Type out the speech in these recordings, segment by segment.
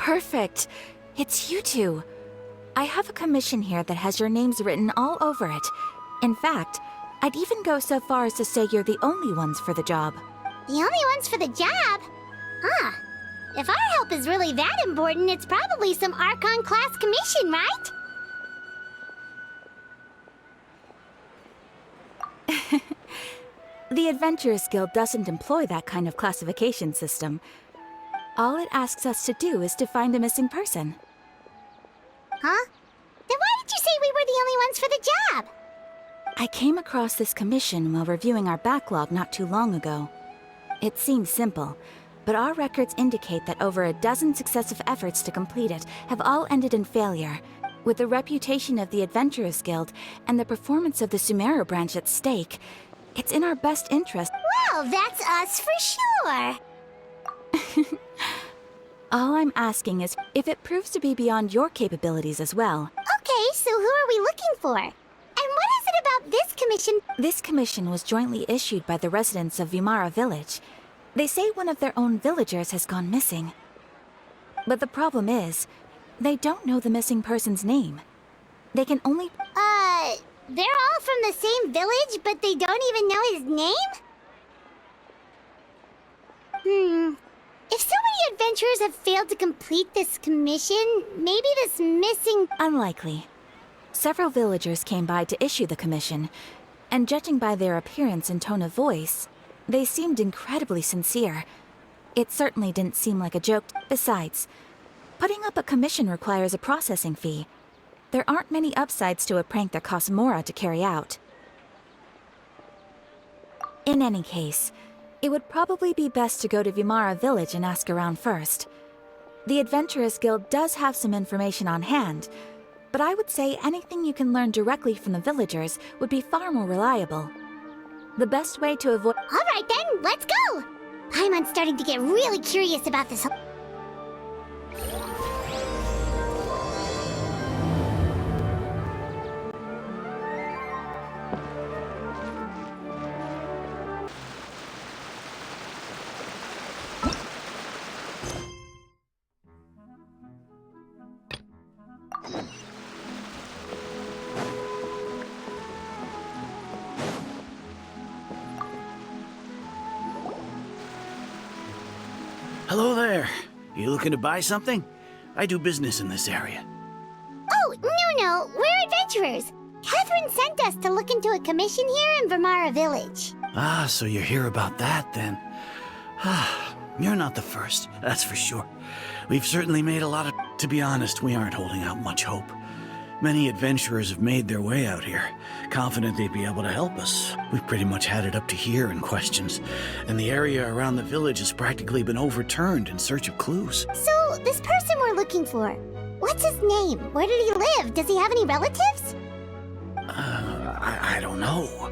Perfect. It's you two. I have a commission here that has your names written all over it. In fact, I'd even go so far as to say you're the only ones for the job. The only ones for the job? Huh. If our help is really that important, it's probably some Archon class commission, right? The Adventurers Guild doesn't employ that kind of classification system. All it asks us to do is to find a missing person. Huh? Then why did you say we were the only ones for the job? I came across this commission while reviewing our backlog not too long ago. It seems simple, but our records indicate that over a dozen successive efforts to complete it have all ended in failure. With the reputation of the Adventurers Guild and the performance of the Sumeru branch at stake, it's in our best interest. Well, that's us for sure. All I'm asking is if it proves to be beyond your capabilities as well. Okay, so who are we looking for? And what is it about this commission? This commission was jointly issued by the residents of Vimara Village. They say one of their own villagers has gone missing. But the problem is, they don't know the missing person's name. They can only... They're all from the same village, but they don't even know his name? If so many adventurers have failed to complete this commission, maybe this missing... Unlikely. Several villagers came by to issue the commission, and judging by their appearance and tone of voice, they seemed incredibly sincere. It certainly didn't seem like a joke. Besides, putting up a commission requires a processing fee. There aren't many upsides to a prank that costs Mora to carry out. In any case, it would probably be best to go to Vimara Village and ask around first. The Adventurers Guild does have some information on hand, but I would say anything you can learn directly from the villagers would be far more reliable. The best way to avoid... All right then, let's go! Paimon's starting to get really curious about this whole... Hello there. You looking to buy something? I do business in this area. Oh, no, we're adventurers. Catherine sent us to look into a commission here in Vimara Village. Ah, so you're here about that then. Ah, you're not the first, that's for sure. We've certainly made a lot of... To be honest, we aren't holding out much hope. Many adventurers have made their way out here, confident they'd be able to help us. We've pretty much had it up to here in questions, and the area around the village has practically been overturned in search of clues. So, this person we're looking for, what's his name? Where did he live? Does he have any relatives? I don't know.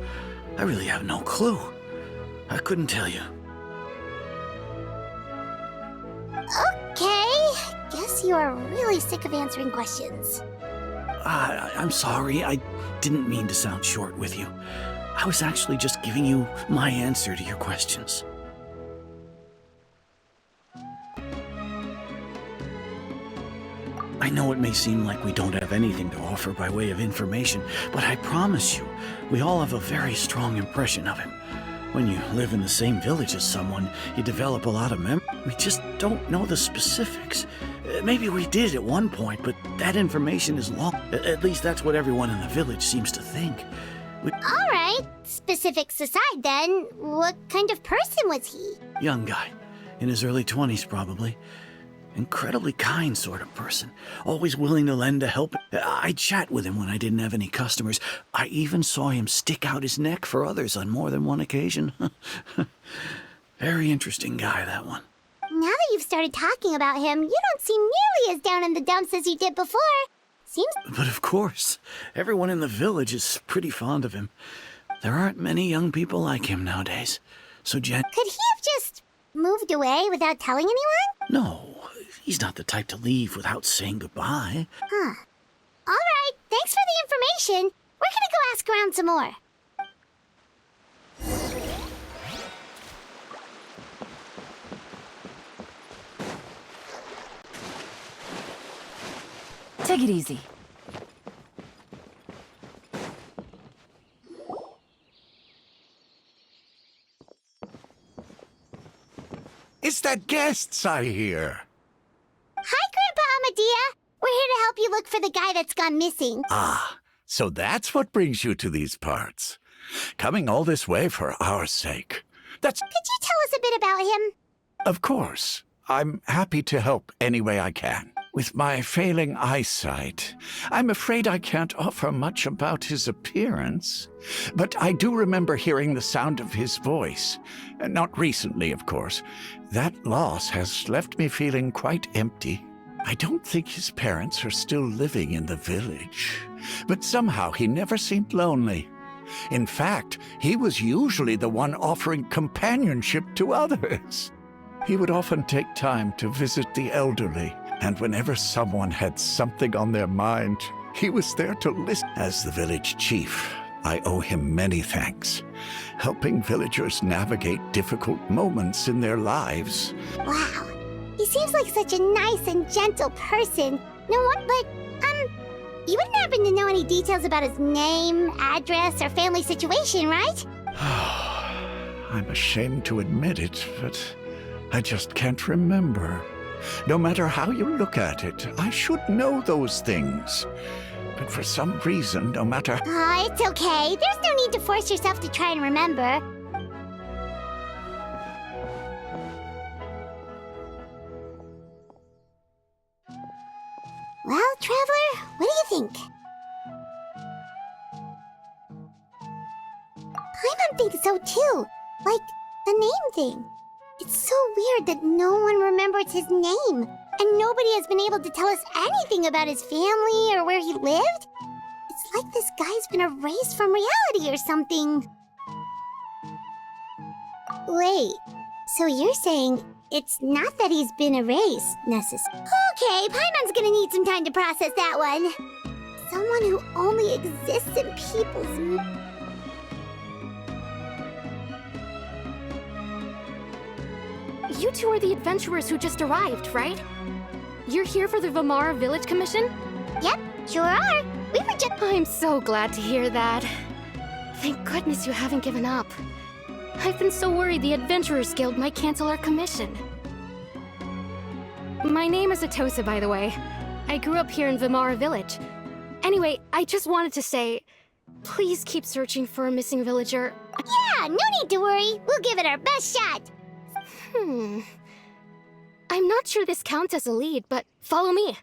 I really have no clue. I couldn't tell you. Okay, guess you're really sick of answering questions. I'm sorry, I didn't mean to sound short with you. I was actually just giving you my answer to your questions. I know it may seem like we don't have anything to offer by way of information, but I promise you, we all have a very strong impression of him. When you live in the same village as someone, you develop a lot of memory. We just don't know the specifics. Maybe we did at one point, but that information is long. At least that's what everyone in the village seems to think. All right, specifics aside then, what kind of person was he? Young guy, in his early 20s probably. Incredibly kind sort of person, always willing to lend a help. I'd chat with him when I didn't have any customers. I even saw him stick out his neck for others on more than one occasion. Very interesting guy, that one. Now that you've started talking about him, you don't seem nearly as down in the dumps as you did before. Seems... But of course, everyone in the village is pretty fond of him. There aren't many young people like him nowadays. So Could he have just moved away without telling anyone? No, he's not the type to leave without saying goodbye. Huh. All right, thanks for the information. We're gonna go ask around some more. Take it easy. It's the guests I hear. Hi, Grandpa Amadea. We're here to help you look for the guy that's gone missing. Ah, so that's what brings you to these parts. Coming all this way for our sake. That's... Could you tell us a bit about him? Of course. I'm happy to help any way I can. With my failing eyesight, I'm afraid I can't offer much about his appearance. But I do remember hearing the sound of his voice. Not recently, of course. That loss has left me feeling quite empty. I don't think his parents are still living in the village. But somehow he never seemed lonely. In fact, he was usually the one offering companionship to others. He would often take time to visit the elderly, and whenever someone had something on their mind, he was there to listen. As the village chief, I owe him many thanks, helping villagers navigate difficult moments in their lives. Wow. He seems like such a nice and gentle person. No one, but, you wouldn't happen to know any details about his name, address, or family situation, right? I'm ashamed to admit it, but I just can't remember. No matter how you look at it, I should know those things. But for some reason, no matter... It's okay. There's no need to force yourself to try and remember. Well, Traveler, what do you think? Paimon thinks so too. Like, the name thing. It's so weird that no one remembers his name, and nobody has been able to tell us anything about his family or where he lived. It's like this guy's been erased from reality or something. Wait, so you're saying it's not that he's been erased, necessarily? Okay, Paimon's gonna need some time to process that one. Someone who only exists in people's... You two are the adventurers who just arrived, right? You're here for the Vamara Village Commission? Yep, sure are. We were just... I'm so glad to hear that. Thank goodness you haven't given up. I've been so worried the Adventurers Guild might cancel our commission. My name is Atosa, by the way. I grew up here in Vamara Village. Anyway, I just wanted to say, please keep searching for a missing villager. Yeah, no need to worry. We'll give it our best shot. I'm not sure this counts as a lead, but follow me.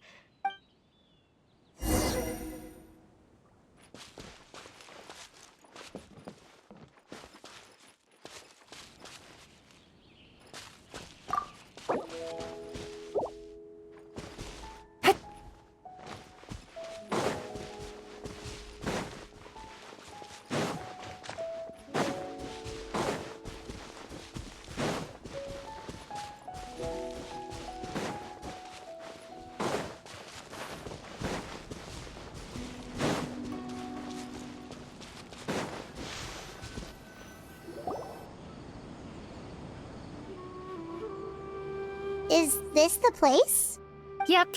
Is this the place? Yep.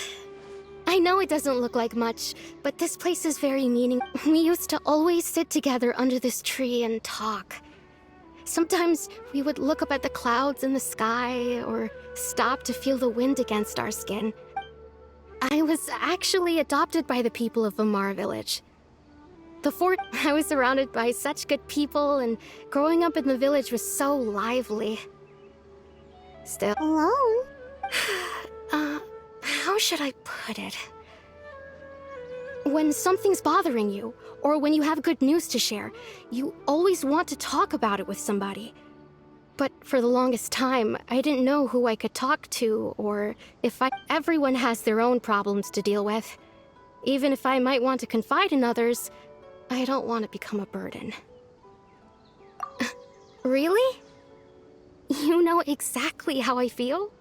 I know it doesn't look like much, but this place is very meaningful. We used to always sit together under this tree and talk. Sometimes we would look up at the clouds in the sky, or stop to feel the wind against our skin. I was actually adopted by the people of Vamara Village. The fort, I was surrounded by such good people, and growing up in the village was so lively. Still... Alone? How should I put it? When something's bothering you, or when you have good news to share, you always want to talk about it with somebody. But for the longest time, I didn't know who I could talk to, or if everyone has their own problems to deal with. Even if I might want to confide in others, I don't want to become a burden. Really? You know exactly how I feel?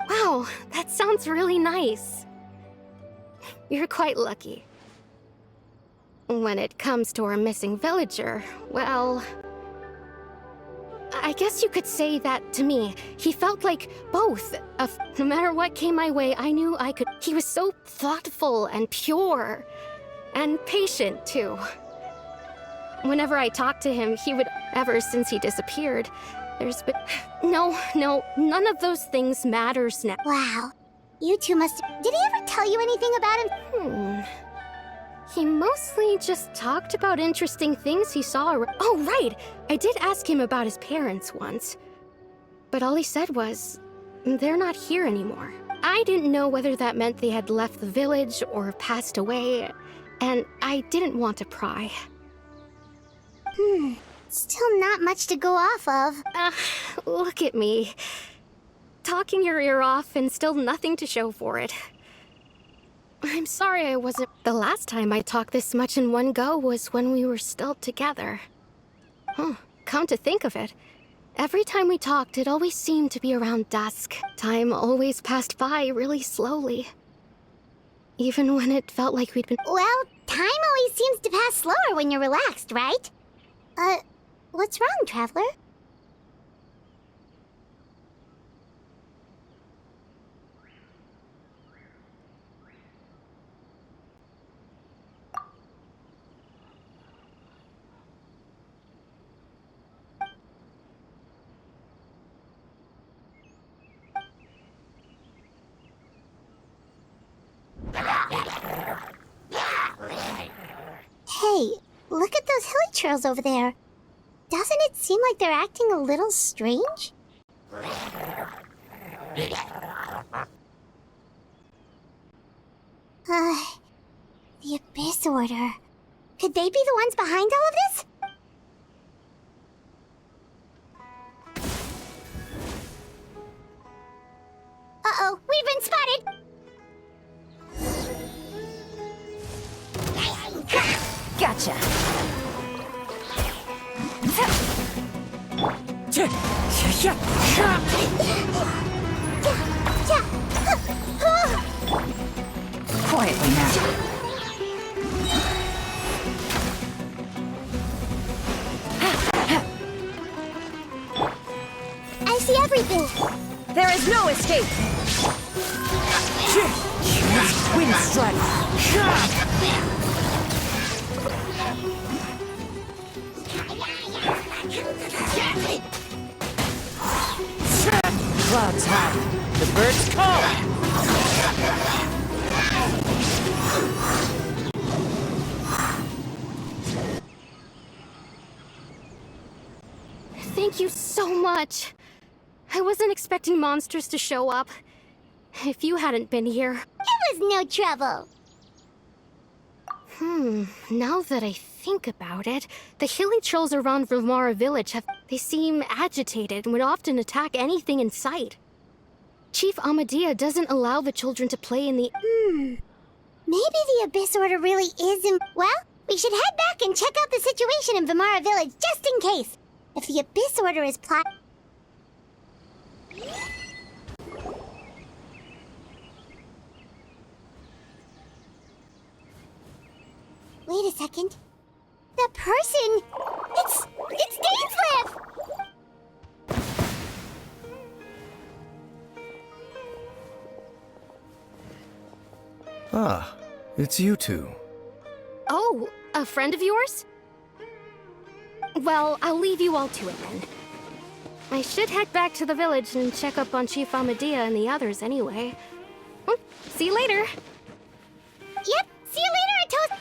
Wow, that sounds really nice. You're quite lucky. When it comes to our missing villager, well... I guess you could say that to me. He felt like both. No matter what came my way, I knew I could. He was so thoughtful and pure. And patient, too. Whenever I talked to him, he would. Ever since he disappeared, there's been. No, none of those things matters now. Wow. You two must. Did he ever tell you anything about him? He mostly just talked about interesting things he saw around. Oh, right! I did ask him about his parents once. But all he said was, they're not here anymore. I didn't know whether that meant they had left the village or passed away, and I didn't want to pry. Still not much to go off of. Look at me. Talking your ear off and still nothing to show for it. I'm sorry I wasn't. The last time I talked this much in one go was when we were still together. Come to think of it, every time we talked, it always seemed to be around dusk. Time always passed by really slowly. Even when it felt like we'd been. Well, time always seems to pass slower when you're relaxed, right? What's wrong, Traveler? Hey, look at those hilly trails over there. Doesn't it seem like they're acting a little strange? The Abyss Order. Could they be the ones behind all of this? Uh-oh, we've been spotted! Gotcha. Quietly now. I see everything! There is no escape. Wind strike. Clouds high. The birds call. Thank you so much. I wasn't expecting monsters to show up. If you hadn't been here. It was no trouble. Now that I think about it, the hilly trolls around Vimara village they seem agitated and would often attack anything in sight. Chief Amadea doesn't allow the children to play in the... Maybe the Abyss Order really is in... Well, we should head back and check out the situation in Vimara village just in case. If the Abyss Order is plot... Wait a second. The person... It's Dainslev! Ah, it's you two. Oh, a friend of yours? Well, I'll leave you all to it then. I should head back to the village and check up on Chief Amadea and the others anyway. See you later. Yep, see you later, Atos...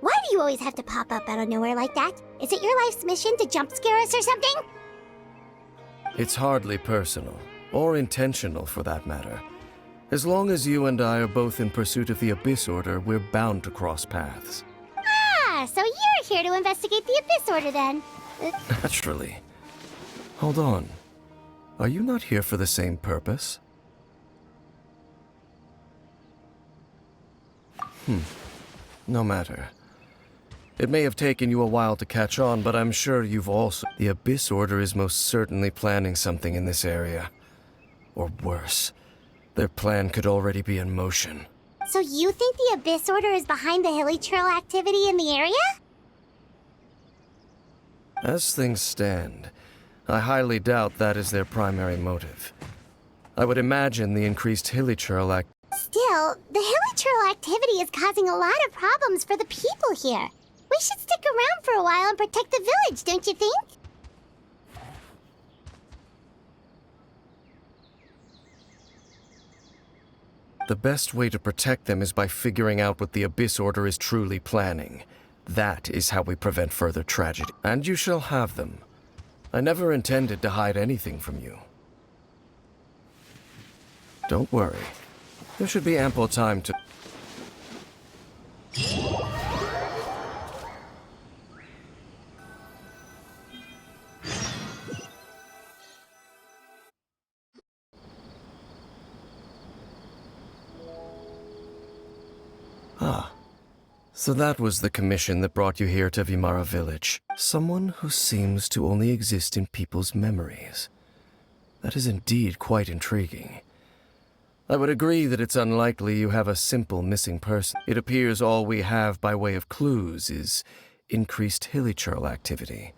Why do you always have to pop up out of nowhere like that? Is it your life's mission to jump scare us or something? It's hardly personal, or intentional for that matter. As long as you and I are both in pursuit of the Abyss Order, we're bound to cross paths. Ah, so you're here to investigate the Abyss Order then. Naturally. Hold on. Are you not here for the same purpose? No matter. It may have taken you a while to catch on, but I'm sure you've also... The Abyss Order is most certainly planning something in this area. Or worse, their plan could already be in motion. So you think the Abyss Order is behind the hilichurl activity in the area? As things stand, I highly doubt that is their primary motive. I would imagine the increased hilichurl act. Still, the hilichurl activity is causing a lot of problems for the people here. We should stick around for a while and protect the village, don't you think? The best way to protect them is by figuring out what the Abyss Order is truly planning. That is how we prevent further tragedy. And you shall have them. I never intended to hide anything from you. Don't worry. There should be ample time to... Ah. So that was the commission that brought you here to Vimara Village. Someone who seems to only exist in people's memories. That is indeed quite intriguing. I would agree that it's unlikely you have a simple missing person. It appears all we have by way of clues is increased hilichurl activity.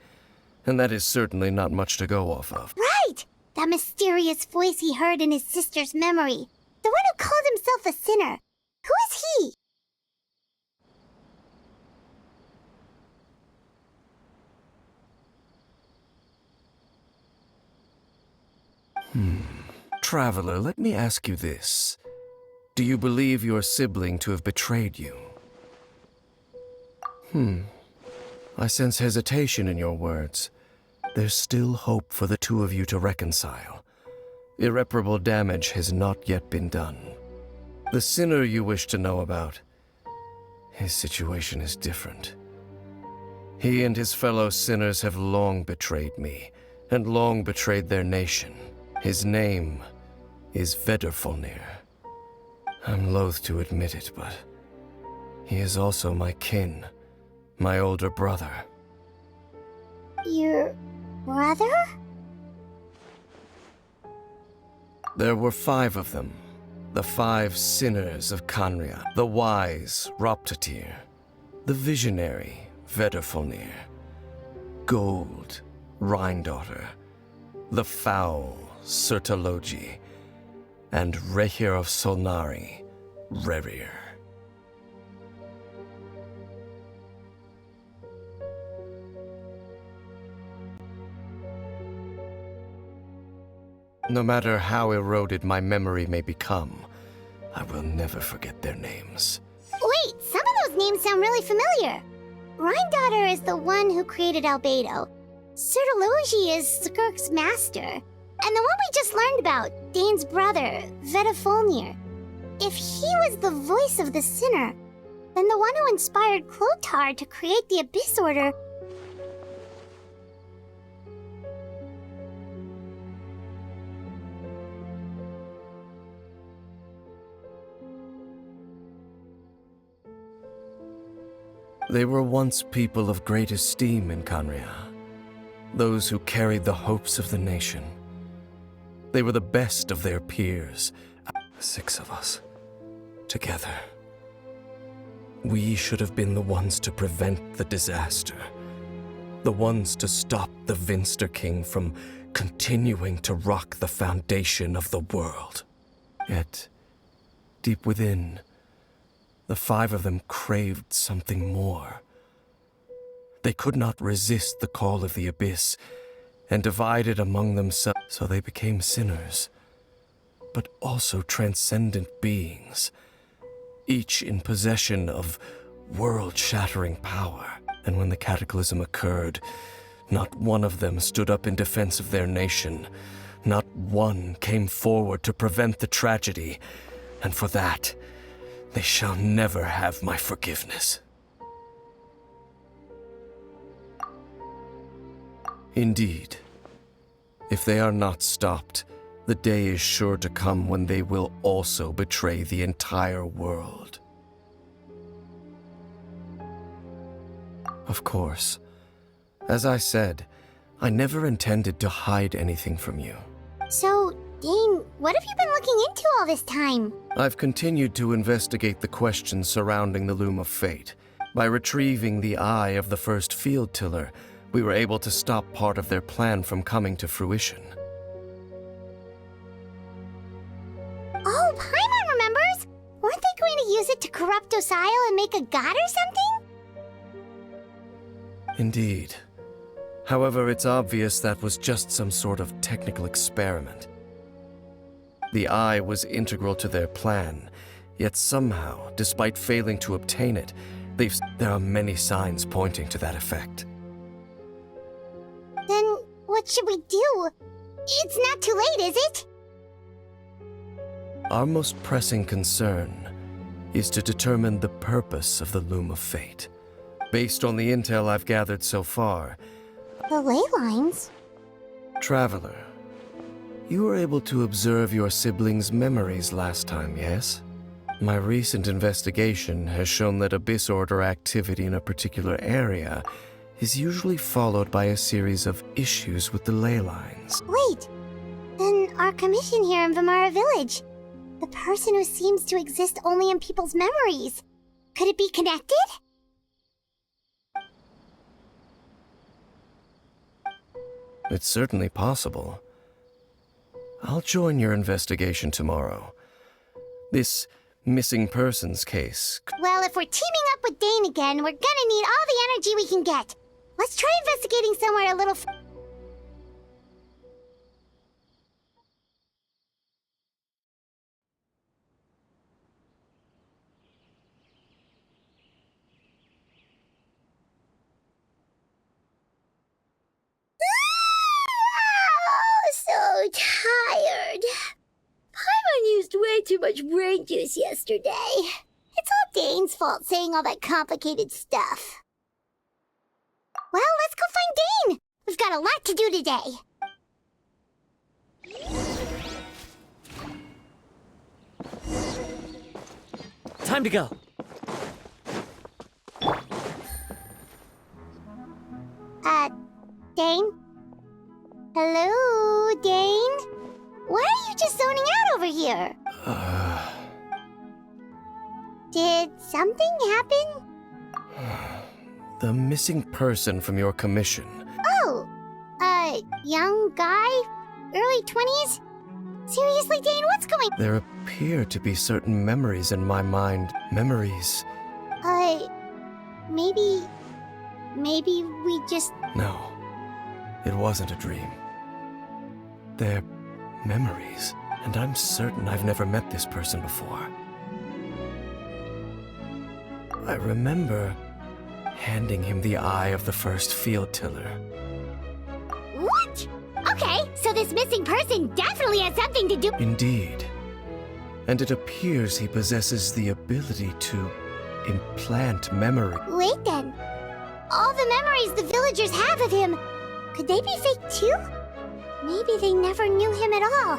And that is certainly not much to go off of. Right! That mysterious voice he heard in his sister's memory. The one who called himself a sinner. Who is he? Traveler, let me ask you this. Do you believe your sibling to have betrayed you? I sense hesitation in your words. There's still hope for the two of you to reconcile. Irreparable damage has not yet been done. The sinner you wish to know about, his situation is different. He and his fellow sinners have long betrayed me, and long betrayed their nation. His name is Vedrfolnir. I'm loath to admit it, but he is also my kin, my older brother. Your brother? There were 5 of them, the 5 sinners of Kanria, the wise Roptatir, the visionary Vedrfolnir, Gold Rhindaughter, the foul Sertalogi, and Rehir of Solnari, Rerir. No matter how eroded my memory may become, I will never forget their names. Wait, some of those names sound really familiar. Rhindaughter is the one who created Albedo. Sertalogi is Skirk's master. And the one we just learned about, Dane's brother, Vedrfolnir. If he was the voice of the sinner, then the one who inspired Clotar to create the Abyss Order... They were once people of great esteem in Kanria, those who carried the hopes of the nation. They were the best of their peers, 6 of us, together. We should have been the ones to prevent the disaster, the ones to stop the Vinster King from continuing to rock the foundation of the world. Yet, deep within, the 5 of them craved something more. They could not resist the call of the Abyss, and divided among themselves, so they became sinners, but also transcendent beings, each in possession of world-shattering power. And when the cataclysm occurred, not one of them stood up in defense of their nation. Not one came forward to prevent the tragedy, and for that, they shall never have my forgiveness. Indeed, if they are not stopped, the day is sure to come when they will also betray the entire world. Of course, as I said, I never intended to hide anything from you. So, Dane, what have you been looking into all this time? I've continued to investigate the questions surrounding the Loom of Fate. By retrieving the eye of the first field tiller, we were able to stop part of their plan from coming to fruition. Oh, Paimon remembers! Weren't they going to use it to corrupt Osial and make a god or something? Indeed. However, it's obvious that was just some sort of technical experiment. The eye was integral to their plan, yet somehow, despite failing to obtain it, there are many signs pointing to that effect. Then what should we do? It's not too late, is it? Our most pressing concern is to determine the purpose of the Loom of Fate. Based on the intel I've gathered so far, The ley lines? Traveler, you were able to observe your siblings' memories last time, yes? My recent investigation has shown that Abyss Order activity in a particular area is usually followed by a series of issues with the ley lines. Wait, then our commission here in Vimara Village, the person who seems to exist only in people's memories, could it be connected? It's certainly possible. I'll join your investigation tomorrow. This missing persons case. Well, if we're teaming up with Dane again, we're gonna need all the energy we can get. Let's try investigating somewhere a little so tired. Paimon used way too much brain juice yesterday. It's all Dane's fault saying all that complicated stuff. Well, let's go find Dane. We've got a lot to do today. Time to go. Dane? Hello, Dane? Why are you just zoning out over here? Did something happen? The missing person from your commission. Oh, young guy? Early 20s? Seriously, Dane, what's going... There appear to be certain memories in my mind. Memories. Maybe we just... No, it wasn't a dream. They're memories, and I'm certain I've never met this person before. I remember handing him the eye of the first field tiller. What? Okay, so this missing person definitely has something to do... Indeed. And it appears he possesses the ability to implant memory. Wait then. All the memories the villagers have of him, could they be fake too? Maybe they never knew him at all.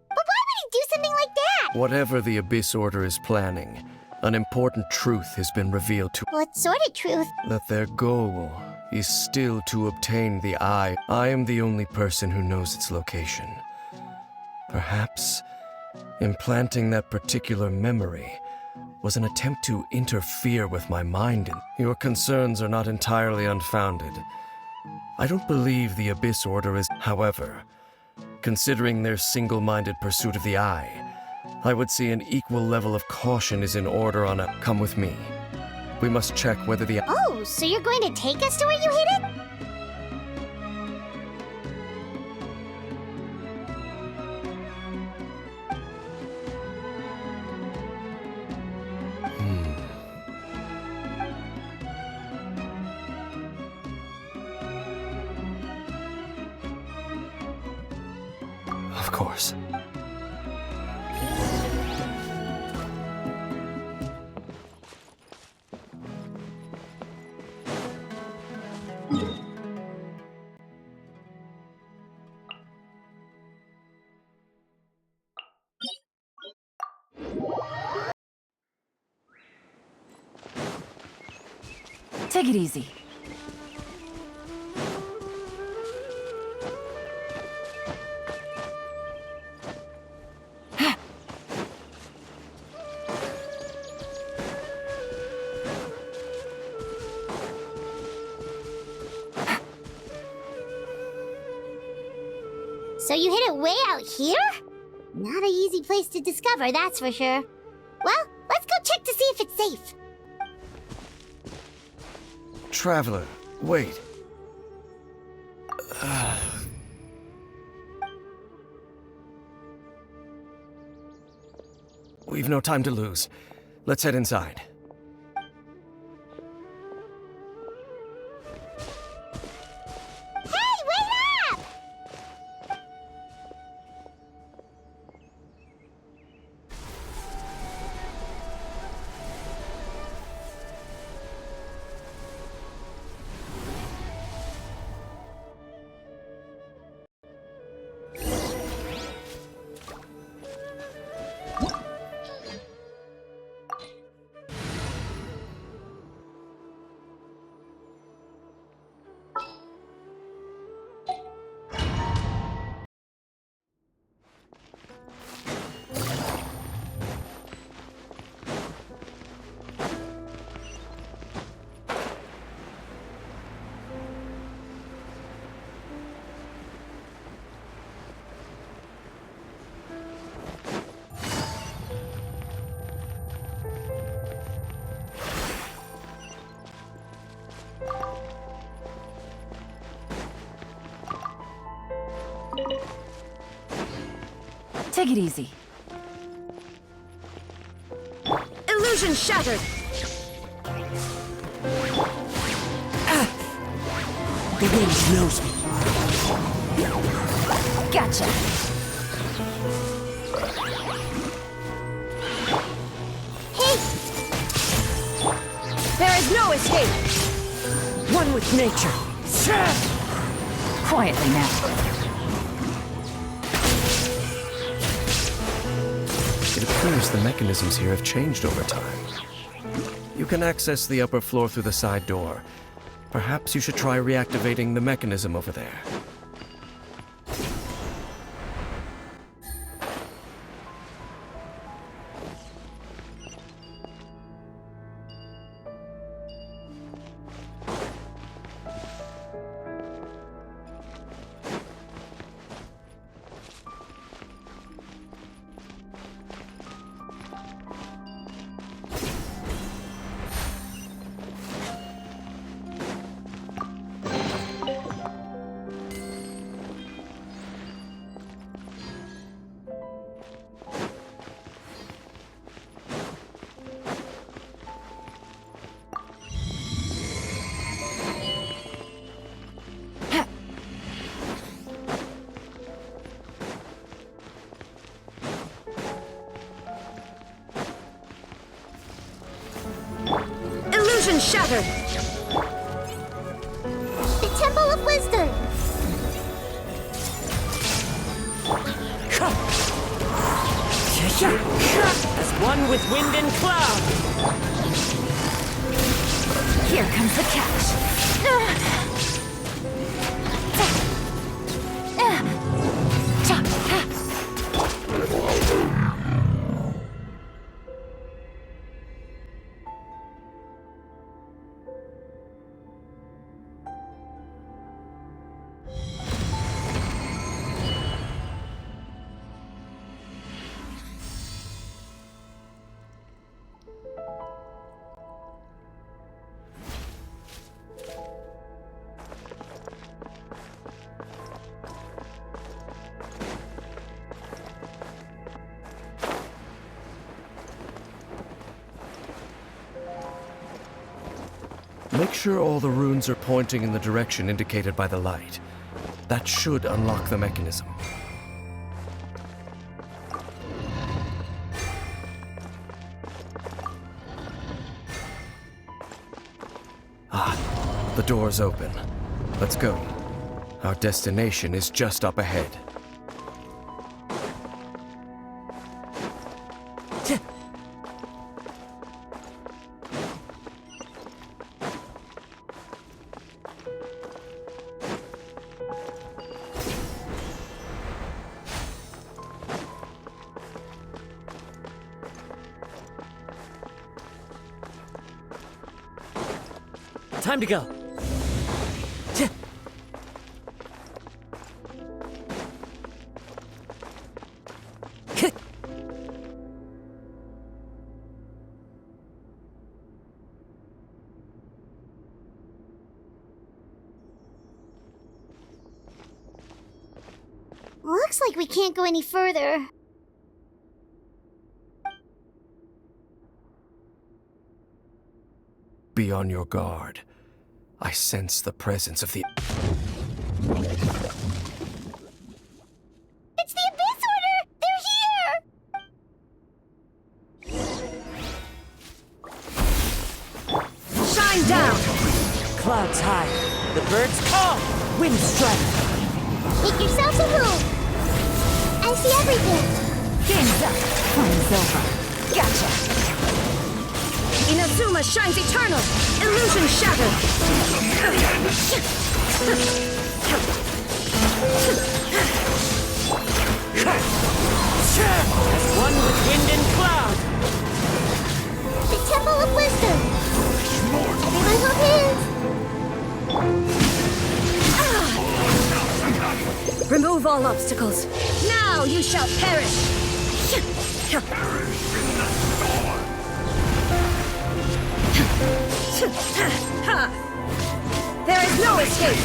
But why would he do something like that? Whatever the Abyss Order is planning, an important truth has been revealed to What sort of truth? that their goal is still to obtain the eye. I am the only person who knows its location. Perhaps implanting that particular memory was an attempt to interfere with my mind. Your concerns are not entirely unfounded. I don't believe the Abyss Order is... However, considering their single-minded pursuit of the eye, I would say an equal level of caution is in order on a... Come with me. We must check whether the... Oh, so you're going to take us to where you hid it? Of course. Take it easy. So you hid it way out here? Not an easy place to discover, that's for sure. Well, let's go check to see if it's safe. Traveler, wait. We've no time to lose. Let's head inside. Hey, wait up! Take it easy. Illusion shattered! The wind knows me. Gotcha! Hey! There is no escape! One with nature. Quietly now. It appears the mechanisms here have changed over time. You can access the upper floor through the side door. Perhaps you should try reactivating the mechanism over there. Illusion shattered! The Temple of Wisdom! As one with wind and cloud. Here comes the catch. Make sure all the runes are pointing in the direction indicated by the light. That should unlock the mechanism. Ah, the door's open. Let's go. Our destination is just up ahead. Time to go. Looks like we can't go any further. Be on your guard. I sense the presence of the... It's the Abyss Order! They're here! Shine down! Clouds high. The birds call! Wind strike! Make yourselves a move! I see everything! Game's up. Time's over. Gotcha. Inazuma shines eternal! Illusion shattered! As one with wind and cloud! The Temple of Wisdom! Everyone hold hands! Remove all obstacles. Now you shall perish! There is no escape!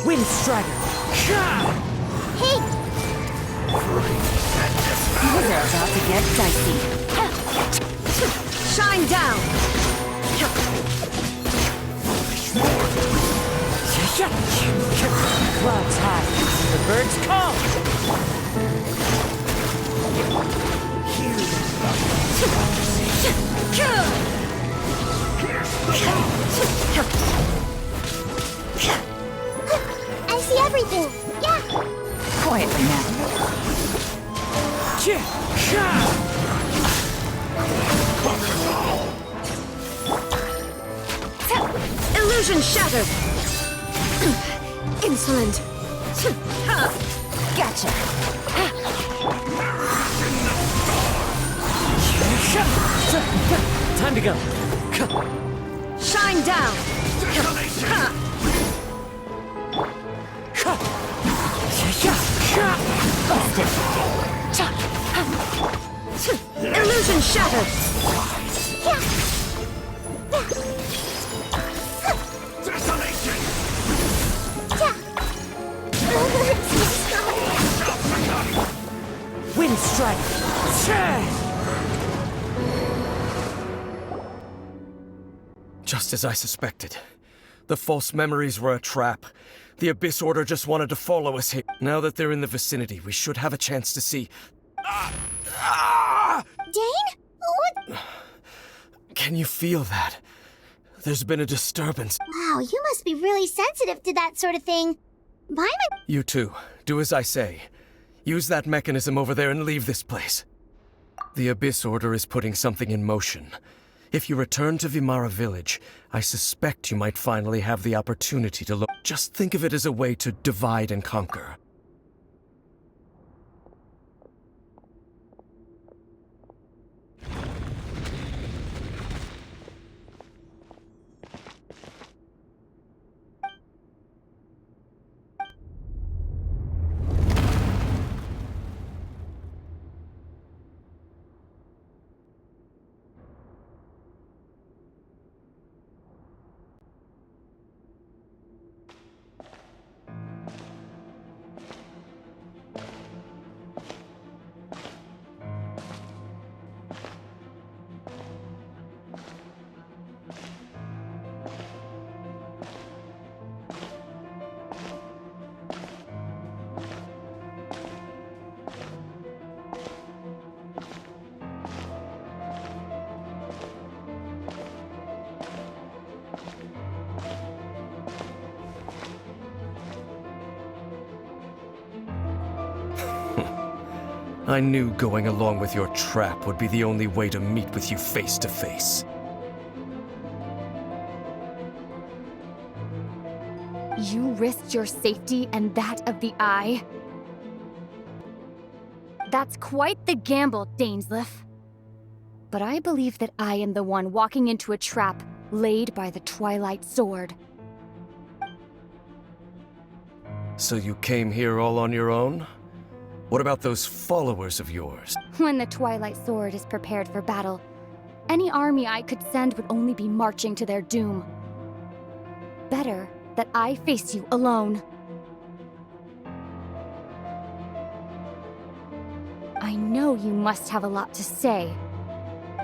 Wind strider! Hey! We're about to get dicey. Shine down! Clouds high. The birds call! I see everything! Yeah! Quietly now. Illusion shattered! Insolent! Gotcha. Time to go. Shine down! Illusion shattered! Wind strike! Just as I suspected. The false memories were a trap. The Abyss Order just wanted to follow us here. Now that they're in the vicinity, we should have a chance to see... Dane? What? Can you feel that? There's been a disturbance. Wow, you must be really sensitive to that sort of thing. You too. Do as I say. Use that mechanism over there and leave this place. The Abyss Order is putting something in motion. If you return to Vimara Village, I suspect you might finally have the opportunity to look. Just think of it as a way to divide and conquer. I knew going along with your trap would be the only way to meet with you face to face. You risked your safety and that of the Eye? That's quite the gamble, Dainsleif. But I believe that I am the one walking into a trap laid by the Twilight Sword. So you came here all on your own? What about those followers of yours? When the Twilight Sword is prepared for battle, any army I could send would only be marching to their doom. Better that I face you alone. I know you must have a lot to say,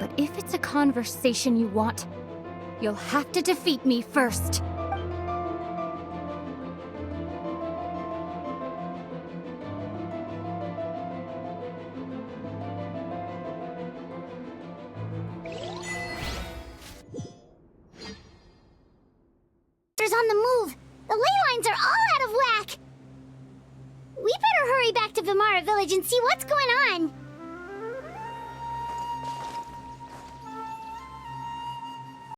but if it's a conversation you want, you'll have to defeat me first. On the move. The ley lines are all out of whack. We better hurry back to Vimara Village and see what's going on.